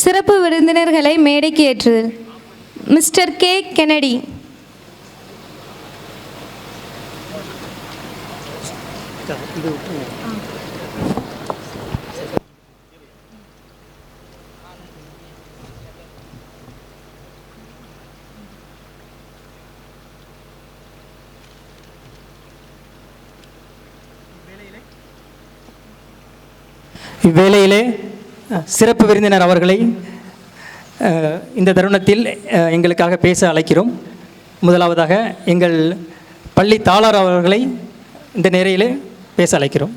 சிறப்பு விருந்தினர்களை மேடைக்கு ஏற்றுதல். Mister K Kennedy. இவ்வேளையிலே சிறப்பு விருந்தினர் அவர்களை இந்த தருணத்தில் எங்களுக்காக பேச அழைக்கிறோம். முதலாவதாக எங்கள் பள்ளி தாளார் அவர்களை இந்த நேரையிலே பேச அழைக்கிறோம்.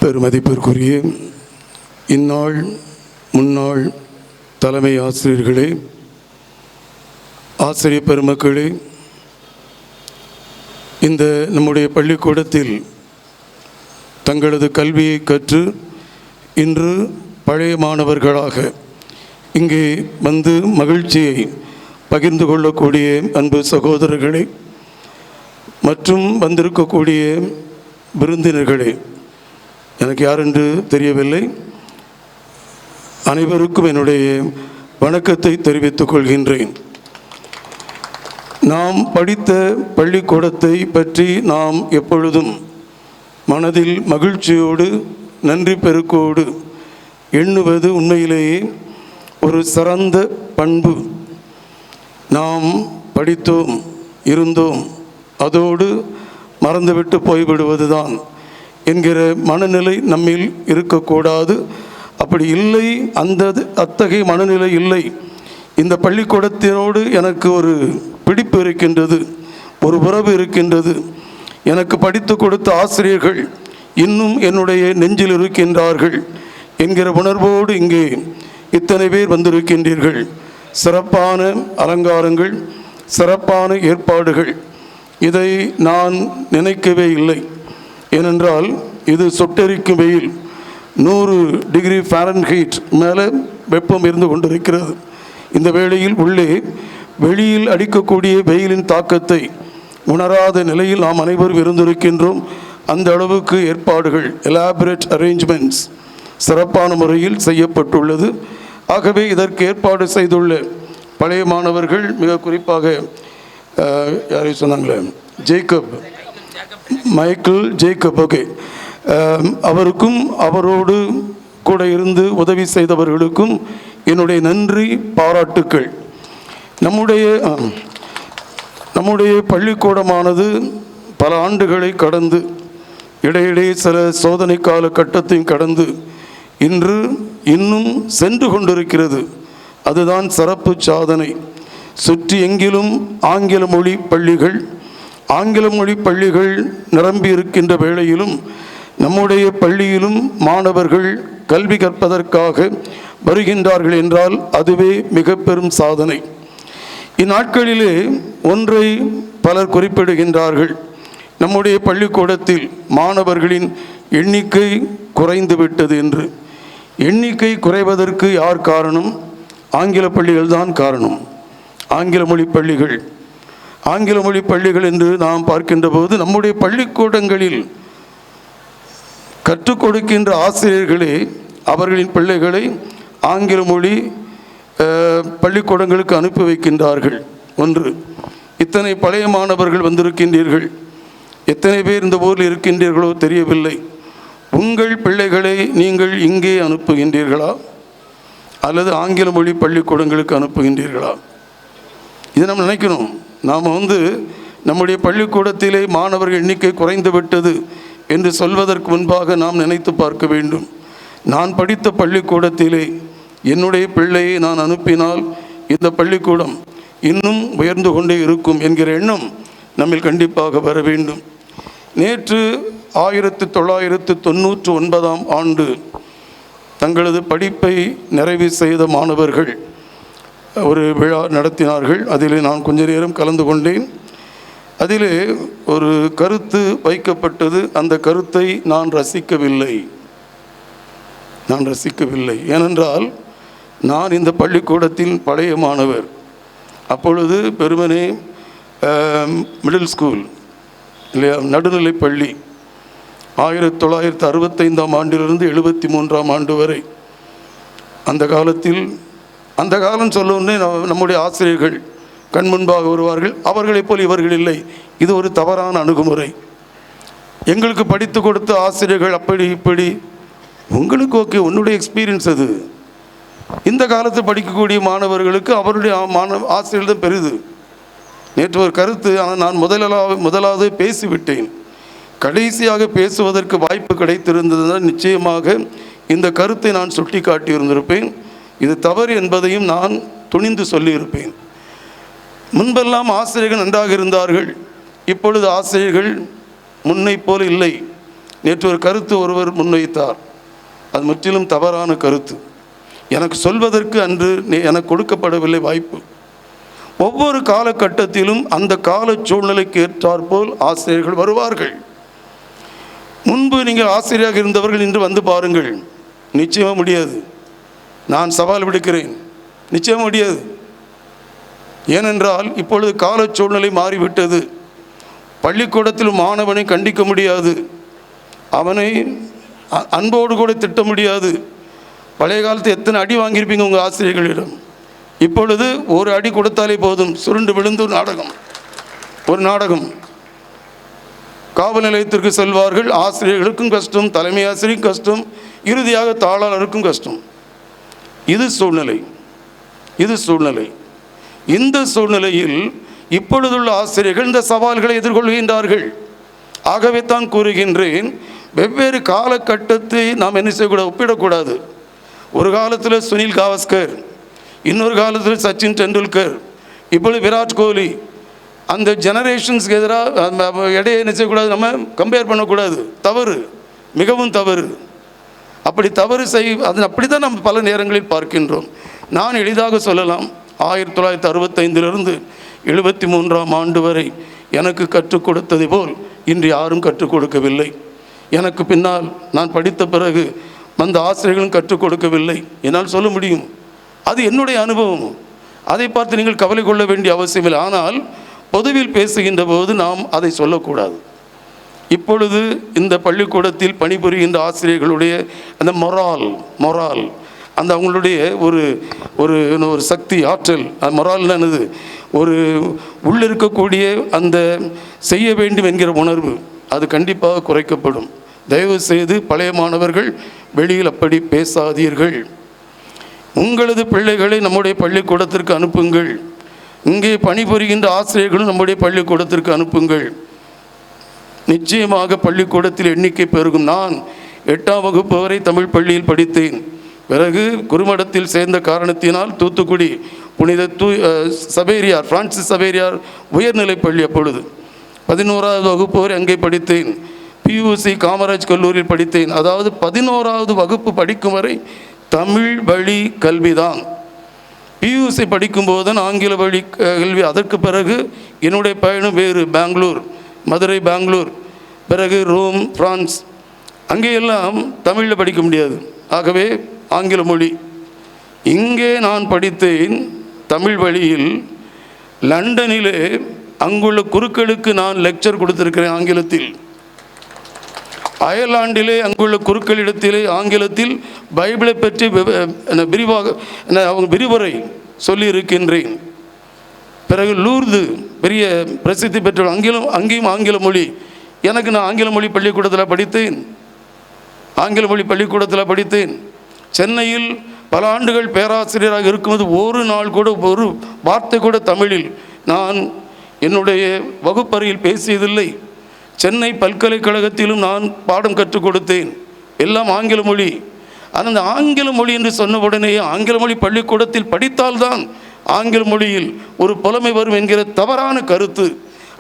பெருமதிப்பிற்குரிய இந்நாள் முன்னாள் தலைமை ஆசிரியர்களே, ஆசிரியர் பெருமக்களே, இந்த நம்முடைய பள்ளிக்கூடத்தில் தங்களது கல்வியை கற்று இன்று பழைய மாணவர்களாக இங்கே வந்து மகிழ்ச்சியை பகிர்ந்து கொள்ளக்கூடிய அன்பு சகோதரர்களே மற்றும் வந்திருக்கக்கூடிய விருந்தினர்களே, எனக்கு யாரென்று தெரியவில்லை, அனைவருக்கும் என்னுடைய வணக்கத்தை தெரிவித்துக் கொள்கின்றேன். நாம் படித்த பள்ளிக்கூடத்தை பற்றி நாம் எப்பொழுதும் மனதில் மகிழ்ச்சியோடு நன்றி பெருக்கோடு எண்ணுவது உண்மையிலேயே ஒரு சிறந்த பண்பு. நாம் படித்தோம், இருந்தோம், அதோடு மறந்துவிட்டு போய்விடுவதுதான் என்கிற மனநிலை நம்மில் இருக்கக்கூடாது. அப்படி இல்லை, அத்தகைய மனநிலை இல்லை. இந்த பள்ளிக்கூடத்தினோடு எனக்கு ஒரு பிடிப்பு இருக்கின்றது, ஒரு உறவு இருக்கின்றது. எனக்கு படித்து கொடுத்த ஆசிரியர்கள் இன்னும் என்னுடைய நெஞ்சில் இருக்கின்றார்கள் என்கிற உணர்வோடு இங்கே இத்தனை பேர் வந்திருக்கின்றீர்கள். சிறப்பான அலங்காரங்கள், சிறப்பான ஏற்பாடுகள், இதை நான் நினைக்கவே இல்லை. ஏனென்றால் இது சொட்டெரிக்கும் வெயில், 100 டிகிரி ஃபாரன்ஹீட் மேலே வெப்பம் இருந்து கொண்டிருக்கிறது. இந்த வேளையில் உள்ளே வெளியில் அடிக்கக்கூடிய வெயிலின் தாக்கத்தை உணராத நிலையில் நாம் அனைவரும் இருந்திருக்கின்றோம். அந்த அளவுக்கு ஏற்பாடுகள், எலாபரேட் அரேஞ்ச்மெண்ட்ஸ் சிறப்பான முறையில் செய்யப்பட்டுள்ளது. ஆகவே இதற்கு ஏற்பாடு செய்துள்ள பழைய மாணவர்கள், மிக குறிப்பாக யாரையும் சொன்னாங்களே, மைக்கேல் ஜேக்கப், ஓகே, அவருக்கும் அவரோடு கூட இருந்து உதவி செய்தவர்களுக்கும் என்னுடைய நன்றி, பாராட்டுக்கள். நம்முடைய பள்ளிக்கூடமானது பல ஆண்டுகளை கடந்து, இடையிடையே சில சோதனை கால கட்டத்தையும் கடந்து இன்று இன்னும் சென்று கொண்டிருக்கிறது. அதுதான் சிறப்பு சாதனை. சுற்றி எங்கிலும் ஆங்கில மொழி பள்ளிகள் நிரம்பி இருக்கின்ற வேளையிலும் நம்முடைய பள்ளியிலும் மாணவர்கள் கல்வி கற்பதற்காக வருகின்றார்கள் என்றால் அதுவே மிக பெரும் சாதனை. இந்நாட்களிலே ஒன்றை பலர் குறிப்பிடுகின்றார்கள். நம்முடைய பள்ளிக்கூடத்தில் மாணவர்களின் எண்ணிக்கை குறைந்துவிட்டது என்று. எண்ணிக்கை குறைவதற்கு யார் காரணம்? ஆங்கில பள்ளிகள் தான் காரணம். ஆங்கில மொழி பள்ளிகள் என்று நாம் பார்க்கின்ற போது நம்முடைய பள்ளிக்கூடங்களில் கற்றுக் கொடுக்கின்ற ஆசிரியர்களே அவர்களின் பிள்ளைகளை ஆங்கில மொழி பள்ளிக்கூடங்களுக்கு அனுப்பி வைக்கின்றார்கள். ஒன்று, இத்தனை பழைய மாணவர்கள் வந்திருக்கின்றீர்கள். எத்தனை பேர் இந்த ஊரில் இருக்கின்றீர்களோ தெரியவில்லை. உங்கள் பிள்ளைகளை நீங்கள் இங்கே அனுப்புகின்றீர்களா அல்லது ஆங்கில மொழி பள்ளிக்கூடங்களுக்கு அனுப்புகின்றீர்களா? இதை நம்ம நினைக்கணும். நாம் நம்முடைய பள்ளிக்கூடத்திலே மாணவர்கள் எண்ணிக்கை குறைந்து விட்டது என்று சொல்வதற்கு முன்பாக நாம் நினைத்து பார்க்க வேண்டும். நான் படித்த பள்ளிக்கூடத்திலே என்னுடைய பிள்ளையை நான் அனுப்பினால் இந்த பள்ளிக்கூடம் இன்னும் உயர்ந்து கொண்டே இருக்கும் என்கிற எண்ணம் நம்மில் கண்டிப்பாக வர வேண்டும். நேற்று 1999ஆம் ஆண்டு தங்களது படிப்பை நிறைவு செய்த மாணவர்கள் ஒரு விழா நடத்தினார்கள். அதிலே நான் கொஞ்ச நேரம் கலந்து கொண்டேன். அதிலே ஒரு கருத்து வைக்கப்பட்டது. அந்த கருத்தை நான் ரசிக்கவில்லை. ஏனென்றால் நான் இந்த பள்ளிக்கூடத்தில் பழைய மாணவர். அப்பொழுது பெருமனே மிடில் ஸ்கூல் இல்லையா, நடுநிலைப் பள்ளி 1965ஆம் ஆண்டிலிருந்து 73ஆம் ஆண்டு வரை. அந்த காலத்தில், அந்த காலம் சொல்லவுடனே நம்முடைய ஆசிரியர்கள் கண் முன்பாக வருவார்கள். அவர்களைப் போல் இவர்கள் இல்லை. இது ஒரு தவறான அணுகுமுறை. எங்களுக்கு படித்து கொடுத்த ஆசிரியர்கள் அப்படி இப்படி. உங்களுக்கு ஓகே, உன்னுடைய எக்ஸ்பீரியன்ஸ் அது. இந்த காலத்தில் படிக்கக்கூடிய மாணவர்களுக்கு அவருடைய ஆசிரியர்கள் தான் பெரிது. நேற்று ஒரு கருத்து, ஆனால் நான் முதலாவது பேசிவிட்டேன். கடைசியாக பேசுவதற்கு வாய்ப்பு கிடைத்திருந்ததுதான் நிச்சயமாக இந்த கருத்தை நான் சுட்டி காட்டியிருந்திருப்பேன். இது தவறு என்பதையும் நான் துணிந்து சொல்லியிருப்பேன். முன்பெல்லாம் ஆசிரியர்கள் நன்றாக இருந்தார்கள், இப்பொழுது ஆசிரியர்கள் முன்னை போல இல்லை. நேற்று ஒரு கருத்து ஒருவர் முன்வைத்தார், அது முற்றிலும் தவறான கருத்து. எனக்கு சொல்வதற்கு அன்று எனக்கு கொடுக்கப்படவில்லை வாய்ப்பு. ஒவ்வொரு காலகட்டத்திலும் அந்த கால சூழ்நிலைக்கு ஏற்றாற்போல் ஆசிரியர்கள் வருவார்கள். முன்பு நீங்கள் ஆசிரியராக இருந்தவர்கள் இன்று வந்து பாருங்கள், நிச்சயமாக முடியாது. நான் சவால் விடுக்கிறேன், நிச்சயம் முடியாது. ஏனென்றால் இப்பொழுது கால சூழ்நிலை மாறிவிட்டது. பள்ளிக்கூடத்தில் மாணவனை கண்டிக்க முடியாது, அவனை அன்போடு கூட திட்ட முடியாது. பழைய காலத்தில் எத்தனை அடி வாங்கியிருப்பீங்க உங்கள் ஆசிரியர்களிடம். இப்பொழுது ஒரு அடி கொடுத்தாலே போதும், சுருண்டு விழுந்து ஒரு நாடகம். காவல் நிலையத்திற்கு செல்வார்கள். ஆசிரியர்களுக்கும் கஷ்டம், தலைமை ஆசிரியருக்கும் கஷ்டம், இறுதியாக தாளாளருக்கும் கஷ்டம். இது சூழ்நிலை. இந்த சூழ்நிலையில் இப்பொழுதுள்ள ஆசிரியர்கள் இந்த சவால்களை எதிர்கொள்கின்றார்கள். ஆகவே தான் கூறுகின்றேன், வெவ்வேறு காலகட்டத்தை நாம் என்ன செய்யக்கூடாது, ஒப்பிடக்கூடாது. ஒரு காலத்தில் சுனில் காவஸ்கர், இன்னொரு காலத்தில் சச்சின் டெண்டுல்கர், இப்பொழுது விராட் கோலி. அந்த ஜெனரேஷன்ஸ்க்கு எதிராக இடையே என்ன செய்யக்கூடாது, நம்ம கம்பேர் பண்ணக்கூடாது. தவறு, மிகவும் தவறு. அப்படி தவறு அது அப்படி தான் நம்ம பல நேரங்களில் பார்க்கின்றோம். நான் எளிதாக சொல்லலாம், 1965 73ஆம் ஆண்டு வரை எனக்கு கற்றுக் கொடுத்தது போல் இன்று யாரும் கற்றுக் கொடுக்கவில்லை. எனக்கு பின்னால் நான் படித்த பிறகு வந்த ஆசிரியர்களும் கற்றுக் கொடுக்கவில்லை. என்னால் சொல்ல முடியும், அது என்னுடைய அனுபவம். அதை பார்த்து நீங்கள் கவலை கொள்ள வேண்டிய அவசியமில்லை. ஆனால் பொதுவில் பேசுகின்ற போது நாம் அதை சொல்லக்கூடாது. இப்பொழுது இந்த பள்ளிக்கூடத்தில் பணிபுரிகின்ற ஆசிரியர்களுடைய அந்த மொரால் அந்த அவங்களுடைய ஒரு சக்தி, ஆற்றல், மொரால் என்னது, ஒரு உள்ளிருக்கக்கூடிய அந்த செய்ய வேண்டும் என்கிற உணர்வு, அது கண்டிப்பாக குறைக்கப்படும். தயவு செய்து பழைய மாணவர்கள் வெளியில் அப்படி பேசாதீர்கள். உங்களது பிள்ளைகளை நம்முடைய பள்ளிக்கூடத்திற்கு அனுப்புங்கள். இங்கே பணிபுரிகின்ற ஆசிரியர்களும் நம்முடைய பள்ளிக்கூடத்திற்கு அனுப்புங்கள். நிச்சயமாக பள்ளிக்கூடத்தில் எண்ணிக்கை பெருகும். நான் 8ஆம் வகுப்பு வரை தமிழ் பள்ளியில் படித்தேன். பிறகு குருமடத்தில் சேர்ந்த காரணத்தினால் தூத்துக்குடி புனித சவேரியார், பிரான்சிஸ் சவேரியார் உயர்நிலைப் பள்ளி, அப்பொழுது 11ஆவது வகுப்பு வரை அங்கே படித்தேன். பியூசி காமராஜ் கல்லூரியில் படித்தேன். அதாவது 11ஆவது வகுப்பு படிக்கும் வரை தமிழ் வழி கல்விதான். பியூசி படிக்கும்போது தான் ஆங்கில வழி கல்வி. அதற்கு பிறகு என்னுடைய பயணம் வேறு, பெங்களூர், மதுரை, பெங்களூர், பிறகு ரோம், பிரான்ஸ். அங்கேயெல்லாம் தமிழில் படிக்க முடியாது, ஆகவே ஆங்கில மொழி. இங்கே நான் படித்தேன் தமிழ் வழியில். லண்டனிலே அங்குள்ள குருக்களுக்கு நான் லெக்சர் கொடுத்திருக்கிறேன் ஆங்கிலத்தில். அயர்லாண்டிலே அங்குள்ள குருக்களிடத்திலே ஆங்கிலத்தில் பைபிளை பற்றி விரிவாக அவங்க விரிவுரை சொல்லியிருக்கின்றேன். பிறகு லூர்து பெரிய பிரசித்தி பெற்ற அங்கேயும் ஆங்கில மொழி. நான் ஆங்கில மொழி பள்ளிக்கூடத்தில் படித்தேன். சென்னையில் பல ஆண்டுகள் பேராசிரியராக இருக்கும்போது ஒரு நாள் கூட ஒரு வார்த்தை கூட தமிழில் நான் என்னுடைய வகுப்பறையில் பேசியதில்லை. சென்னை பல்கலைக்கழகத்திலும் நான் பாடம் கற்றுக் கொடுத்தேன், எல்லாம் ஆங்கில மொழி. அந்த ஆங்கில மொழி என்று சொன்ன உடனே ஆங்கில மொழி பள்ளிக்கூடத்தில் படித்தால்தான் ஆங்கில மொழியில் ஒரு புலமை வரும் என்கிற தவறான கருத்து.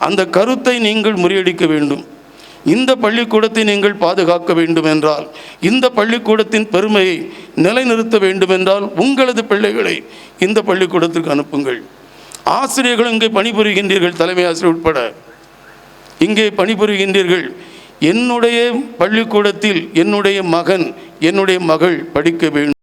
அந்த கருத்தை நீங்கள் முறியடிக்க வேண்டும். இந்த பள்ளிக்கூடத்தை நீங்கள் பாதுகாக்க வேண்டும் என்றால், இந்த பள்ளிக்கூடத்தின் பெருமையை நிலைநிறுத்த வேண்டும் என்றால் உங்களது பிள்ளைகளை இந்த பள்ளிக்கூடத்திற்கு அனுப்புங்கள். ஆசிரியர்கள் இங்கே பணிபுரிகின்றீர்கள், தலைமை ஆசிரியர் உட்பட இங்கே பணிபுரிகின்றீர்கள். என்னுடைய பள்ளிக்கூடத்தில் என்னுடைய மகன், என்னுடைய மகள் படிக்க வேண்டும்.